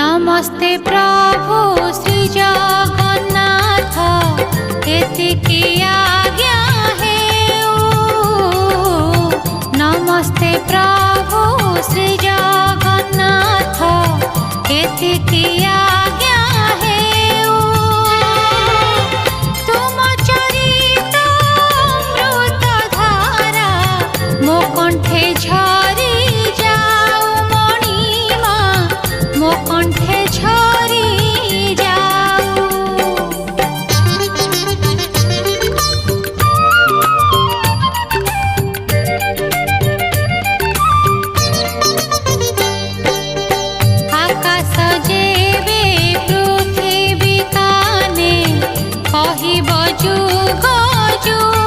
नमस्ते प्रभु श्री जगन्नाथ एतिकी आज्ञा हेउ। नमस्ते प्रभु श्री जगन्नाथ एतिकी आज्ञा हेउ। तुम चरित अमृत धारा मो कंठे झरी जाऊ मणिमा मो कंठे झरी जाऊ। आकाश जेबे पृथ्वी काने कहिब जुग जुग